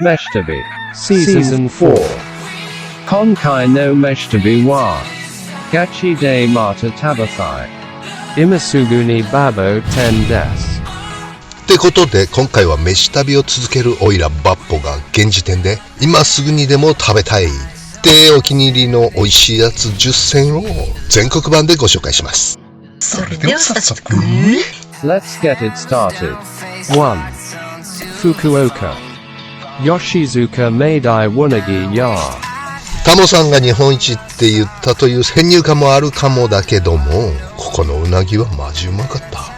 Meshtabi Season 4 Konkai no Meshtabi wa Gachi de Mata Tabathai Imasuguni Babo 10 desってことで今回は飯旅を続けるオイラバッポが現時点で今すぐにでも食べたいってお気に入りの美味しいやつ10選を全国版でご紹介します。それでは早速 Let's get it started. 1. Fukuoka Yoshizuka Meidai Wunagi Ya タモさんが日本一って言ったという先入観もあるかもだけども、ここのうなぎはマジうまかった。そ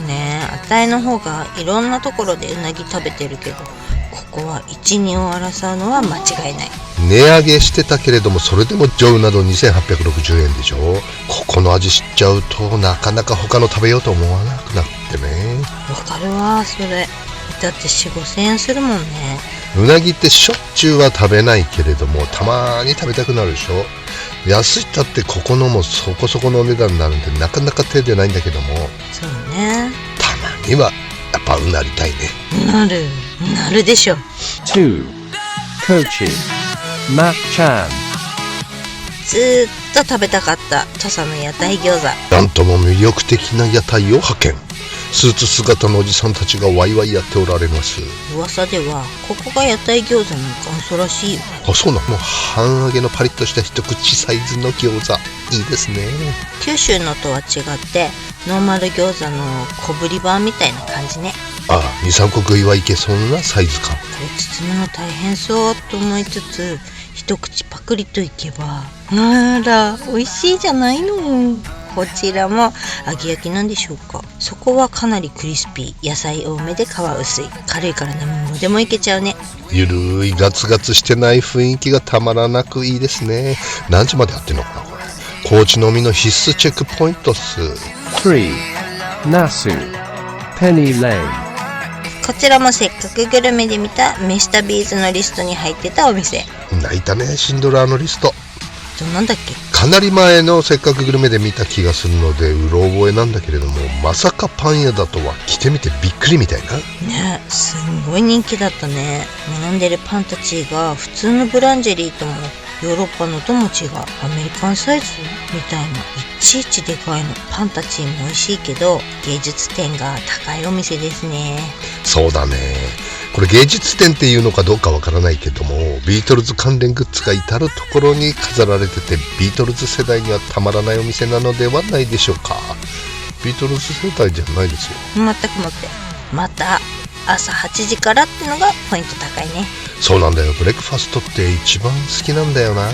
うね、あたいの方がいろんなところでうなぎ食べてるけど、ここは一二を争うのは間違いない。値上げしてたけれども、それでも上など2860円でしょ。ここの味知っちゃうとなかなか他の食べようと思わなくなってね。わかるわ、それ。だって 4,5,000 円するもんね。うなぎってしょっちゅうは食べないけれども、たまに食べたくなるでしょ。安いったってここのもそこそこのお値段になるんでなかなか手出ないんだけども、そうね、たまにはやっぱうなりたいね。なるでしょ。 2. Kochi Mak-chan ずーっと食べたかった土佐の屋台餃子。なんとも魅力的な屋台を発見。スーツ姿のおじさんたちがワイワイやっておられます。噂ではここが屋台餃子の元祖らしいよ。あ、そうなの。半揚げのパリッとした一口サイズの餃子いいですね。九州のとは違ってノーマル餃子の小ぶり版みたいな感じね。あ、2、3個食いはいけそうなサイズ感。これ包むの大変そうと思いつつ、一口パクリといけば、あら美味しいじゃないの。こちらも揚げ焼きなんでしょうか。そこはかなりクリスピー、野菜多めで皮薄い、軽いから何もでもいけちゃうね。ゆるいガツガツしてない雰囲気がたまらなくいいですね。何時までやってんのかなこれ。高知のみの必須チェックポイントっす。 3. Nasu Penny Lane こちらもせっかくグルメで見た飯旅ーズのリストに入ってたお店。泣いたね、シンドラーのリスト。どんなんだっけ。かなり前のせっかくグルメで見た気がするのでうろ覚えなんだけれども、まさかパン屋だとは来てみてびっくりみたいなね。すんごい人気だったね。並んでるパンたちが普通のブランジェリーともヨーロッパのとも違うアメリカンサイズみたいな、いちいちでかいの。パンたちも美味しいけど芸術点が高いお店ですね。そうだね。これ芸術展っていうのかどうかわからないけども、ビートルズ関連グッズが至るところに飾られてて、ビートルズ世代にはたまらないお店なのではないでしょうか。ビートルズ世代じゃないですよ。全くもって。また朝8時からってのがポイント高いね。そうなんだよ。ブレックファストって一番好きなんだよな。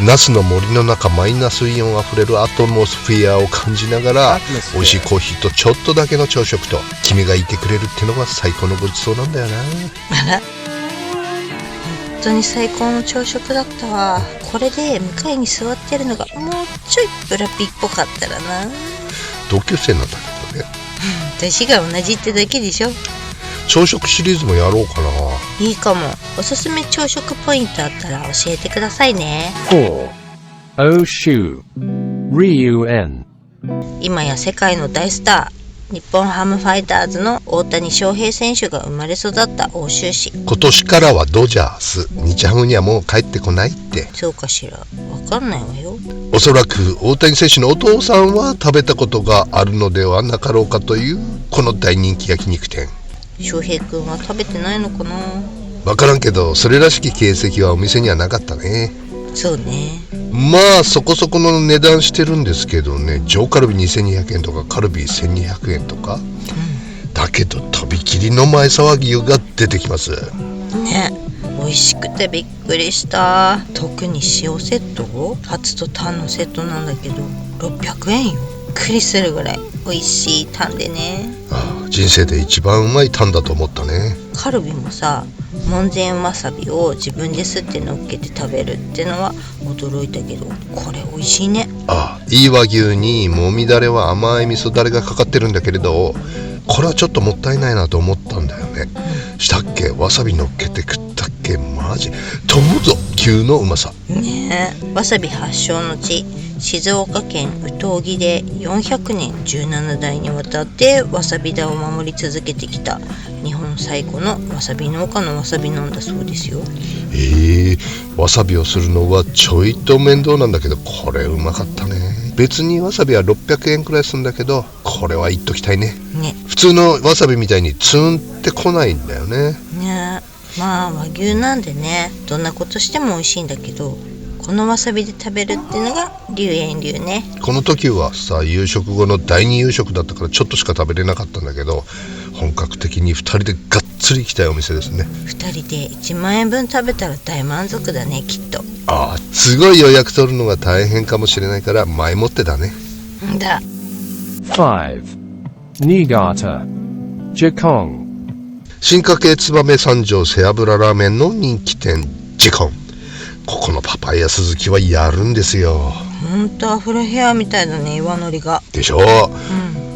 ナスの森の中、マイナスイオンあふれるアトモスフィアを感じながら、美味しいコーヒーとちょっとだけの朝食と君がいてくれるってのが最高のごちそうなんだよな。あら、本当に最高の朝食だったわ。これで向かいに座ってるのがもうちょいブラピっぽかったらな。同級生なんだけどね。年が同じってだけでしょ。朝食シリーズもやろうかな。いいかも。おすすめ朝食ポイントあったら教えてくださいね。 4. Oshu Ryuen 今や世界の大スター、日本ハムファイターズの大谷翔平選手が生まれ育った奥州市。今年からはドジャース、日ハムにはもう帰ってこないって。そうかしら、わかんないわよ。おそらく大谷選手のお父さんは食べたことがあるのではなかろうかというこの大人気焼肉店。翔平くんは食べてないのかな。わからんけど、それらしき形跡はお店にはなかったね。そうね。まあそこそこの値段してるんですけどね。上カルビ2200円とかカルビ1200円とか、だけどとびきりの前沢牛が出てきますね。美味しくてびっくりした。特に塩セット、ハツとタンのセットなんだけど600円よ。びっくりするぐらい美味しいタンでね。ああ、人生で一番うまいタンだと思ったね。カルビもさ、門前わさびを自分ですって乗っけて食べるってのは驚いたけど、これ美味しいね。ああ、いい和牛にもみだれは甘い味噌だれがかかってるんだけれど、これはちょっともったいないなと思ったんだよね。したっけ。わさび乗っけて食ったっけ。マジ飛ぶぞ級のうまさねえ。わさび発祥の地静岡県有東木で400年17代にわたってわさび田を守り続けてきた日本最古のわさび農家のわさびなんだそうですよ。わさびをするのはちょいと面倒なんだけど、これうまかったね。別にわさびは600円くらいするんだけど、これは言っときたいね。普通のわさびみたいにツーンってこないんだよね。まあ和牛なんでね、どんなことしても美味しいんだけど、このわさびで食べるっていうのが龍炎流ね。この時はさ、夕食後の第2夕食だったからちょっとしか食べれなかったんだけど、本格的に2人でがっつり行きたいお店ですね。2人で1万円分食べたら大満足だね、きっと。すごい予約取るのが大変かもしれないから前もってだね。だ。 5. Niigata Jikong 進化系燕三条背脂ラーメンの人気店ジコン。ここのパパイヤ鈴木はやるんですよ。ほんとアフロヘアみたいだね、岩のりが。でしょ、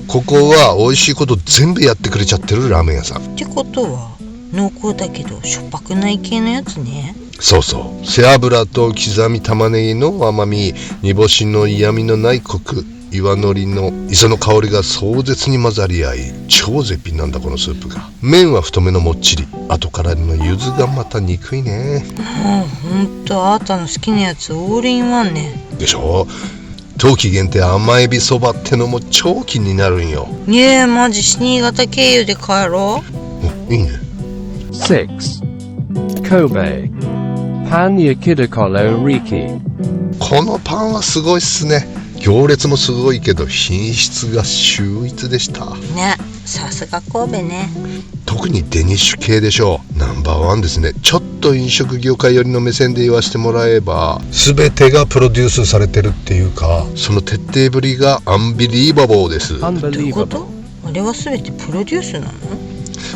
ここは美味しいこと全部やってくれちゃってるラーメン屋さんってことは濃厚だけどしょっぱくない系のやつね。そうそう、背脂と刻み玉ねぎの甘み、煮干しの嫌味のないコク、岩のりの磯の香りが壮絶に混ざり合い、超絶品なんだこのスープが。麺は太めのもっちり、後からの柚子がまた憎いね。ほんとあなたの好きなやつオールインワンね。でしょ。冬季限定甘エビそばってのも超気になるんよ。マジ新潟経由で帰ろう。いいね。 6. Kobe Pan Yakidakolo Riki このパンはすごいっすね。行列もすごいけど品質が秀逸でしたね。さすが神戸ね。特にデニッシュ系でしょう。ナンバーワンですね。ちょっと飲食業界寄りの目線で言わせてもらえば、全てがプロデュースされてるっていうか、その徹底ぶりがアンビリーバボーです。どういうこと？あれは全てプロデュースなの？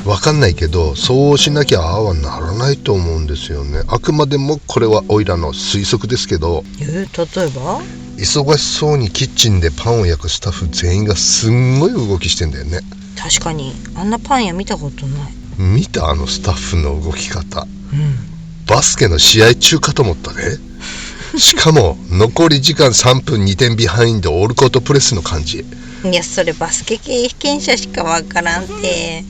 わかんないけど、そうしなきゃああはならないと思うんですよね。あくまでもこれはオイラの推測ですけど。例えば？忙しそうにキッチンでパンを焼くスタッフ全員がすんごい動きしてんだよね。確かにあんなパン屋見たことない。見た？あのスタッフの動き方、バスケの試合中かと思ったね。しかも残り時間3分2点ビハインドオールコートプレスの感じ。いや、それバスケ経験者しかわからんて。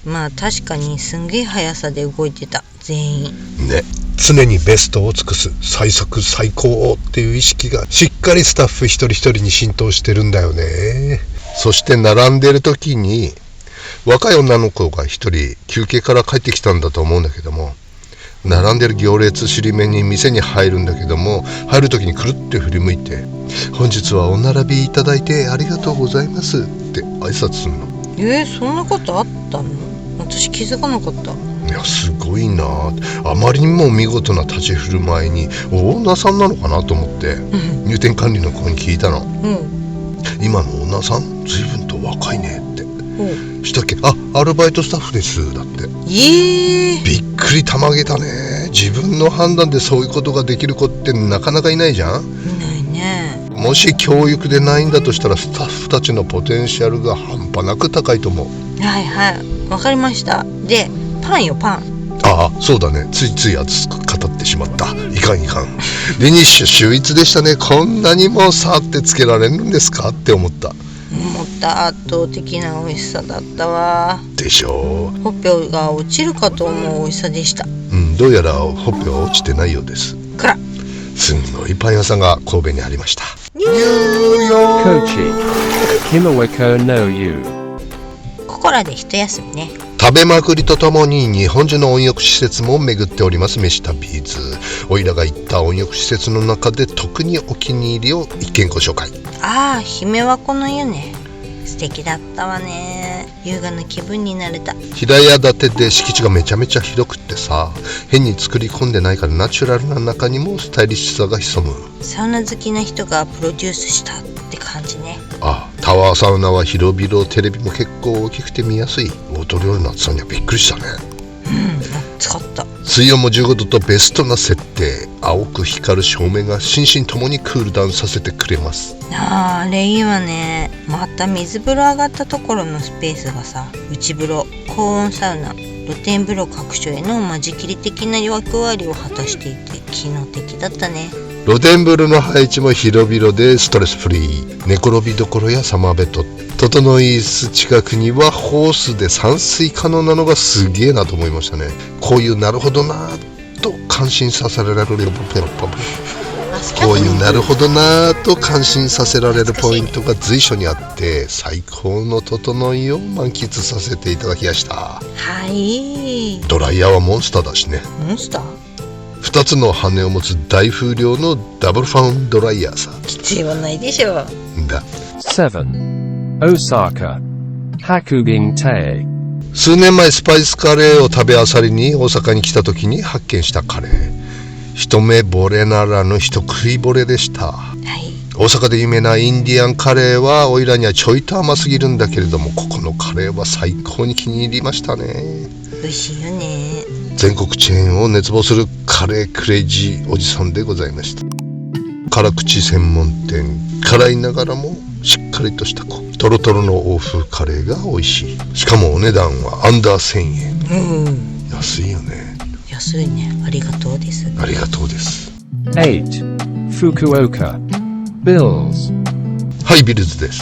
まあ確かにすんげえ速さで動いてた全員ね。常にベストを尽くす、最速最高っていう意識がしっかりスタッフ一人一人に浸透してるんだよね。そして並んでる時に若い女の子が一人休憩から帰ってきたんだと思うんだけども、並んでる行列尻目に店に入るんだけども、入る時にくるって振り向いて、本日はお並びいただいてありがとうございますって挨拶するの。そんなことあったの？私気づかなかった。いや、すごいな。あまりにも見事な立ち振る舞いにオーナーさんなのかなと思って入店管理の子に聞いたの。今のオーナーさん随分と若いねって。したっけ？アルバイトスタッフですだって。びっくりたまげたね。自分の判断でそういうことができる子ってなかなかいないじゃん。いないね。もし教育でないんだとしたらスタッフたちのポテンシャルが半端なく高いと思う。わかりました。で、パンよパン。そうだね。ついつい熱く語ってしまった。いかん。デニッシュ秀逸でしたね。こんなにもさってつけられるんですかって思った。圧倒的な美味しさだったわ。でしょう。ほっぺが落ちるかと思う美味しさでした。どうやらほっぺは落ちてないようです。すんごいパン屋さんが神戸にありました。Kochi Himawako no Yu ここらで一休みね。食べまくりとともに日本中の温浴施設も巡っております飯旅ーズ。おいらが行った温浴施設の中で特にお気に入りを一見ご紹介。姫はこの湯ね。素敵だったわね。優雅な気分になれた。平屋建てで敷地がめちゃめちゃ広くってさ、変に作り込んでないからナチュラルな中にもスタイリッシュさが潜む。サウナ好きな人がプロデュースしたって感じね。タワーサウナは広々、テレビも結構大きくて見やすい。大量の暑さにはびっくりしたね。暑かった。水温も15度とベストな設定。青く光る照明が心身ともにクールダウンさせてくれます。あれいいわね。また水風呂上がったところのスペースがさ、内風呂、高温サウナ、露天風呂各所への間仕切り的な役割を果たしていて機能的だったね。露天風呂の配置も広々でストレスフリー。寝転びどころやサマーベッド、整い椅子近くにはホースで散水可能なのがすげえなと思いましたね。こういうなるほどなと感心させられるこういうなるほどなと感心させられるポイントが随所にあって最高の整いを満喫させていただきました。はい。ドライヤーはモンスターだしね。モンスター2つの羽を持つ大風量のダブルファンドライヤーさ。必要ないでしょ。だ。7. Osaka. Hakuging Tae. 数年前スパイスカレーを食べあさりに大阪に来た時に発見したカレー。一目惚れならぬ一食い惚れでした。はい。大阪で有名なインディアンカレーはおいらにはちょいと甘すぎるんだけれども、ここのカレーは最高に気に入りましたね。美味しいよね。全国チェーンを熱望するカレークレイジーおじさんでございました。辛口専門店、辛いながらもしっかりとしたトロトロの欧風カレーが美味しい。しかもお値段はアンダー1000円。安いよね。安いね。ありがとうです。ありがとうです。8. Fukuoka. Bills. はい、ビルズです。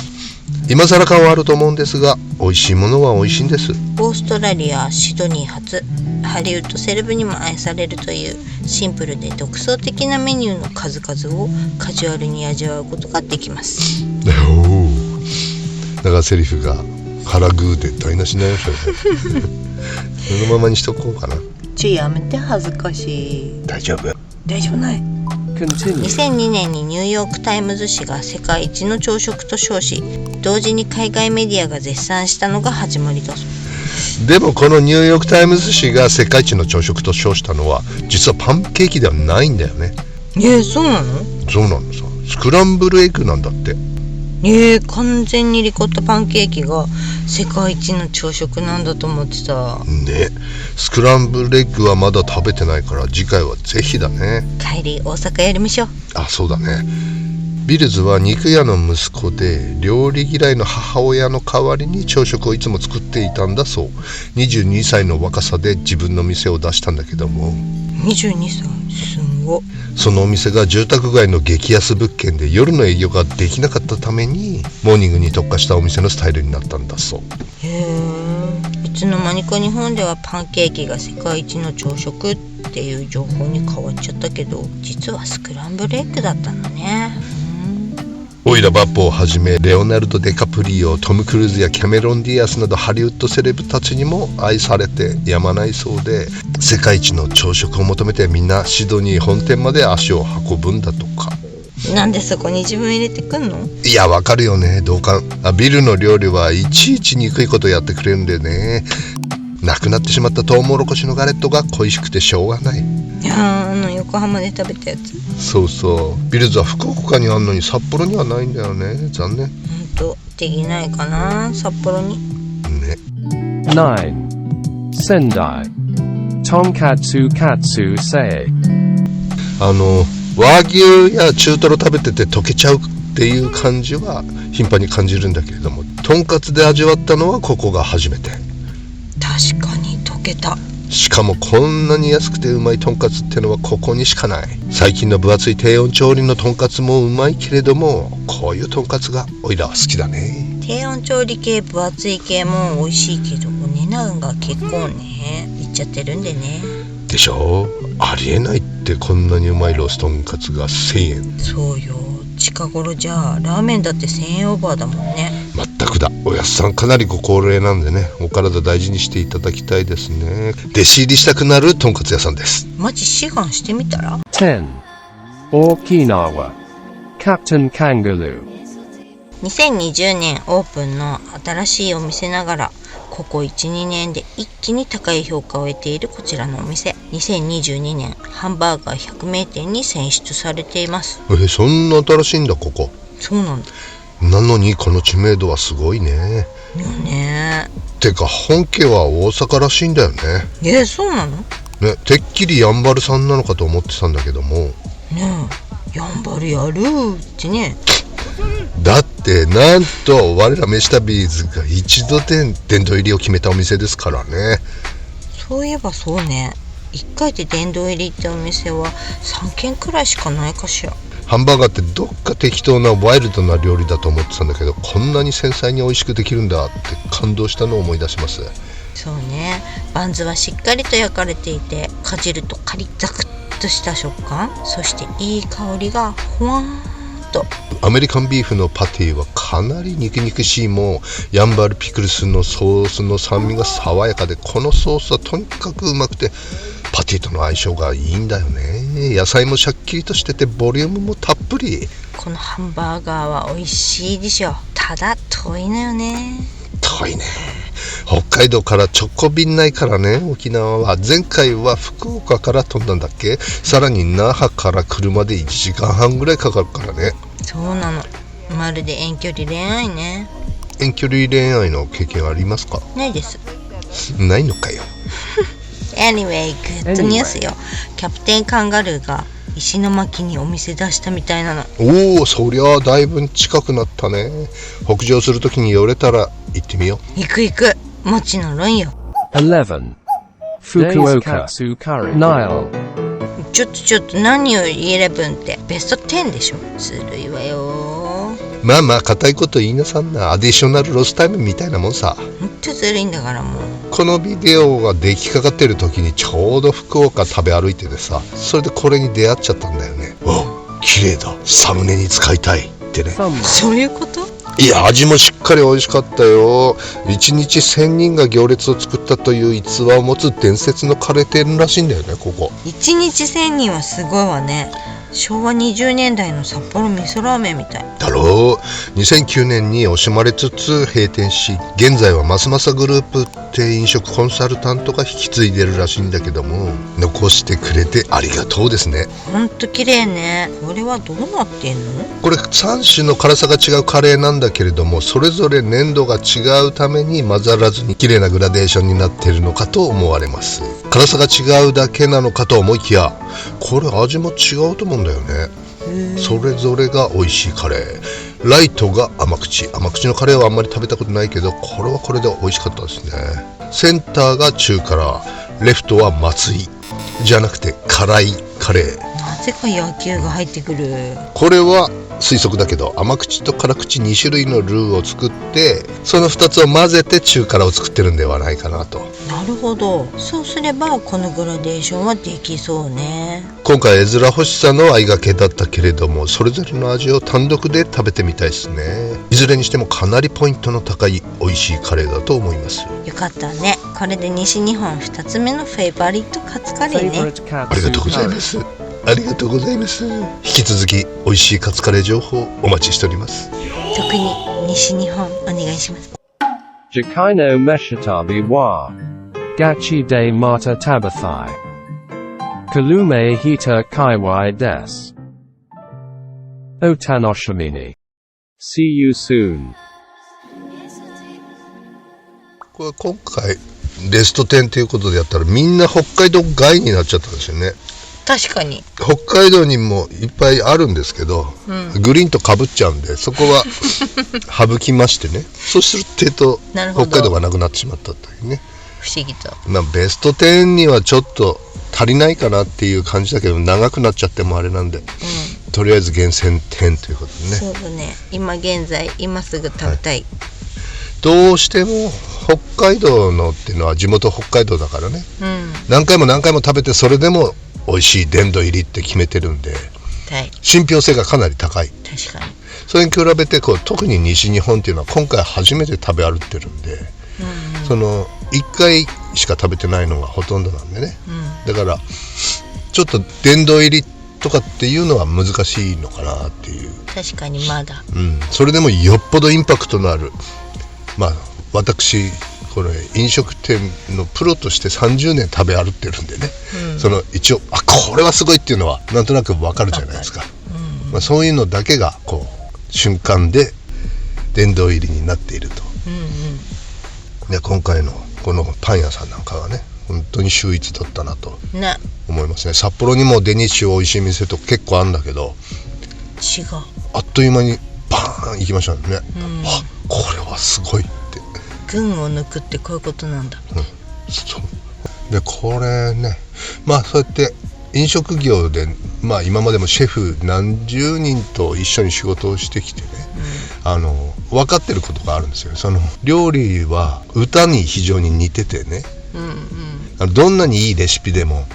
今更感はあると思うんですが、美味しいものは美味しいんです。オーストラリア・シドニー発、ハリウッドセレブにも愛されるというシンプルで独創的なメニューの数々をカジュアルに味わうことができます。だからセリフが腹グーで台無しになりましたね。そのままにしとこうかな。やめて、恥ずかしい。大丈夫。大丈夫ない。Continue. 2002年にニューヨークタイムズ紙が世界一の朝食と称し、同時に海外メディアが絶賛したのが始まりだそう。でもこのニューヨークタイムズ紙が世界一の朝食と称したのは実はパンケーキではないんだよね。そうなの？そうなのさ。スクランブルエッグなんだって。完全にリコッタパンケーキが世界一の朝食なんだと思ってたね。スクランブルエッグはまだ食べてないから次回はぜひだね。帰り大阪やりましょう。そうだね。ビルズは肉屋の息子で料理嫌いの母親の代わりに朝食をいつも作っていたんだそう。22歳の若さで自分の店を出したんだけども。22歳すんご。そのお店が住宅街の激安物件で夜の営業ができなかったためにモーニングに特化したお店のスタイルになったんだそう。いつの間にか日本ではパンケーキが世界一の朝食っていう情報に変わっちゃったけど、実はスクランブルエッグだったのね。オイラバッポをはじめレオナルド・デカプリオ、トム・クルーズやキャメロン・ディアスなどハリウッドセレブたちにも愛されてやまないそうで、世界一の朝食を求めてみんなシドニー本店まで足を運ぶんだとか。なんでそこに自分入れてくんの？いや、わかるよね。同感。ビルの料理はいちいち憎いことやってくれるんでね。なくなってしまったトウモロコシのガレットが恋しくてしょうがない。横浜で食べたやつ。そうそう。ビルズは福岡にあんのに札幌にはないんだよね。残念。できないかな、札幌に。ね。9. Sendai. Tonkatsu Katsu Sei. 和牛や中トロ食べてて溶けちゃうっていう感じは頻繁に感じるんだけれども、とんかつで味わったのはここが初めて。確かに溶けた。しかもこんなに安くてうまいとんかつってのはここにしかない。最近の分厚い低温調理のとんかつもうまいけれども、こういうとんかつがおいらは好きだね。低温調理系、分厚い系も美味しいけど、お値段が結構ねいっちゃってるんでね。でしょ。ありえないって、こんなにうまいロースとんかつが1000円。そうよ。近頃じゃあラーメンだって1000円オーバーだもんね。まったくだ。おやっさんかなりご高齢なんでね、お体大事にしていただきたいですね。弟子入りしたくなるとんかつ屋さんです。マジ志願してみたら。 10. Okinawa. Captain Kangaroo. 2020年オープンの新しいお店ながら、ここ 1,2 年で一気に高い評価を得ているこちらのお店。2022年ハンバーガー100名店に選出されています。そんな新しいんだここ。そうなんだ。なのにこの知名度はすごいね。よね。てか本家は大阪らしいんだよね。そうなの？ね、てっきりやんばるさんなのかと思ってたんだけどもね。やんばるやるってね。だってなんと我らメシタビーズが一度で殿堂入りを決めたお店ですからね。そういえばそうね。1回で殿堂入りってお店は3軒くらいしかないかしら。ハンバーガーってどっか適当なワイルドな料理だと思ってたんだけど、こんなに繊細に美味しくできるんだって感動したのを思い出します。そうね、バンズはしっかりと焼かれていて、かじるとカリッザクッとした食感、そしていい香りがほわーんと。アメリカンビーフのパティはかなり肉々しい。もうヤンバルピクルスのソースの酸味が爽やかで、このソースはとにかくうまくてパティとの相性がいいんだよね。野菜もシャッキリとしててボリュームもたっぷり。このハンバーガーは美味しいでしょ。ただ遠いのよね。遠いね。北海道から直行便ないからね。沖縄は前回は福岡から飛んだんだっけ。さらに那覇から車で1時間半ぐらいかかるからね。そうなの、まるで遠距離恋愛ね。遠距離恋愛の経験ありますか？ないです。ないのかよ。Anyway、グッドニュースよ。キャプテンカンガルーが石巻にお店出したみたいなの。おお、そりゃだいぶ近くなったね。北上するときに寄れたら行ってみよう。行く行く、もちのろんよ。11. Fukuoka Katsu Curry Nile. ちょっと何よ11ってベスト10でしょ。ずるいわよ。まあまあ固いこと言いなさんな。アディショナルロスタイムみたいなもんさ。ほんとずるいんだからもう。このビデオが出来かかってる時にちょうど福岡食べ歩いててさ、それでこれに出会っちゃったんだよね。お、綺麗だ、サムネに使いたいってね。そういうこと？いや、味もしっかり美味しかったよ。1日1000人が行列を作ったという逸話を持つ伝説のカレー店らしいんだよね、ここ。1日1000人はすごいわね。昭和20年代の札幌味噌ラーメンみたいだろう。2009年に惜しまれつつ閉店し、現在はますますグループって飲食コンサルタントが引き継いでるらしいんだけども、残してくれてありがとうですね。ほんと綺麗ね。これはどうなってんの？これ3種の辛さが違うカレーなんだけれども、それぞれ粘度が違うために混ざらずに綺麗なグラデーションになっているのかと思われます。辛さが違うだけなのかと思いきや、これ味も違うと思うんだよね。それぞれが美味しいカレー。ライトが甘口のカレーはあんまり食べたことないけど、これはこれで美味しかったですね。センターが中辛、レフトは松井じゃなくて辛いカレー。なぜか野球が入ってくる。これは推測だけど、甘口と辛口2種類のルーを作って、その2つを混ぜて中辛を作ってるんではないかなと。なるほど。そうすればこのグラデーションはできそうね。今回絵面欲しさの相掛けだったけれども、それぞれの味を単独で食べてみたいですね。いずれにしてもかなりポイントの高い美味しいカレーだと思います。よかったね。これで西日本2つ目のフェイバリットカツカレーね。 Favorite ありがとうござい Katsu ま Curry. す。ありがとうございます。引き続き美味しいカツカレー情報お待ちしております。特に西日本お願いします。 Jakaino Meshitabi wa. Gachi de Mata Tabathai. Kalume Hita Kaiwai des. Otanoshimini. See you soon. これ今回ベスト10ということでやったら、みんな北海道外になっちゃったんですよね。確かに。北海道にもいっぱいあるんですけど、グリーンとかぶっちゃうんで、そこは省きましてね。そうするとなるほど北海道がなくなってしまったというね。不思議と。まあベスト10にはちょっと足りないかなっていう感じだけど、長くなっちゃってもあれなんで、とりあえず厳選10ということでね。そうだね。今現在今すぐ食べたい。どうしても北海道のっていうのは地元北海道だからね、何回も食べて、それでも美味しい殿堂入りって決めてるんで、はい。信憑性がかなり高い。確かに。それに比べて特に西日本っていうのは今回初めて食べ歩いてるんで、その1回しか食べてないのがほとんどなんでね、だからちょっと殿堂入りとかっていうのは難しいのかなっていう。確かにまだ。それでもよっぽどインパクトのある、まあ私これ飲食店のプロとして30年食べ歩ってるんでね、その一応これはすごいっていうのはなんとなく分かるじゃないですか。まあ、そういうのだけがこう瞬間で殿堂入りになっていると。で今回のこのパン屋さんなんかはね、本当に秀逸だったなと思いますね。札幌にもデニッシュ美味しい店と結構あるんだけど、違う。あっという間にパーン行きましたね。あ、これはすごいって。群を抜くってこういうことなんだ。そうでこれね、まあそうやって飲食業で、まあ今までもシェフ何十人と一緒に仕事をしてきてね、分かってることがあるんですよ。その料理は歌に非常に似ててね、どんなにいいレシピでも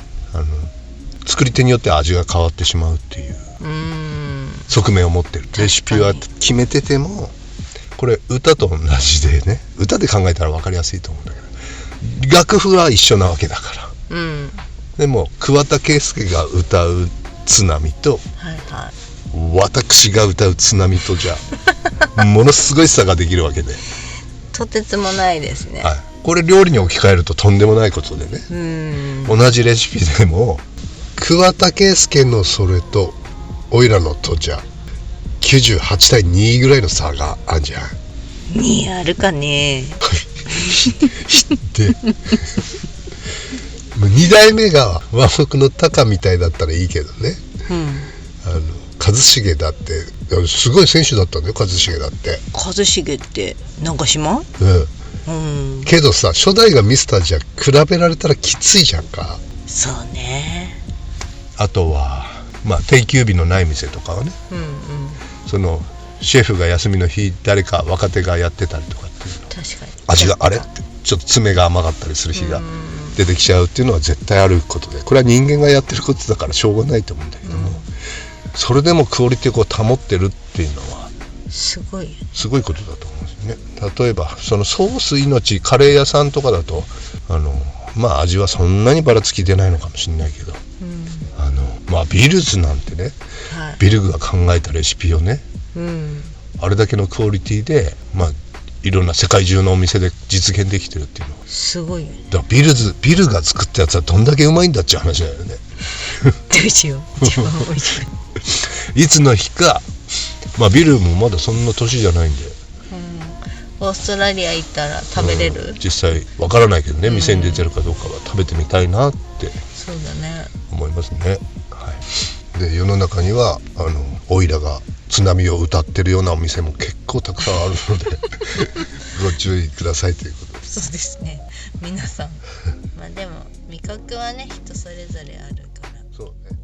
作り手によって味が変わってしまうっていう側面を持ってる。レシピは決めててもこれ歌と同じでね、歌で考えたら分かりやすいと思うんだけど、楽譜は一緒なわけだから、でも桑田佳祐が歌う津波と、私が歌う津波とじゃものすごい差ができるわけでとてつもないですね。これ料理に置き換えるととんでもないことでね、同じレシピでも桑田佳祐のそれとおいらのとじゃ98対2ぐらいの差があんじゃん。2あるかね。で2代目が和睦の鷹みたいだったらいいけどね、一茂だってすごい選手だったんだよ。一茂だって一茂って長島、けどさ、初代がミスターじゃ比べられたらきついじゃんか。そうね。あとはまあ定休日のない店とかはね、そのシェフが休みの日誰か若手がやってたりとかっていうの、確かに味があれってちょっと爪が甘かったりする日が出てきちゃうっていうのは絶対あることで、これは人間がやってることだからしょうがないと思うんだけども、それでもクオリティを保ってるっていうのはすごいことだと思うんですよね。例えばそのソース命カレー屋さんとかだとまあ味はそんなにばらつき出ないのかもしれないけど、まあビルズなんてね、ビルグが考えたレシピをね、あれだけのクオリティでまあいろんな世界中のお店で実現できてるっていうのはすごいよね。だからビルが作ったやつはどんだけうまいんだっていう話だよね。ですよ。一番美味しい。いつの日か、まあビルもまだそんな年じゃないんで、オーストラリア行ったら食べれる？実際わからないけどね、店に出てるかどうかは食べてみたいなってそうだね思いますね。で世の中にはオイラが津波を歌ってるようなお店も結構たくさんあるのでご注意くださいということです。そうですね、皆さんまあでも味覚はね人それぞれあるから。そうね。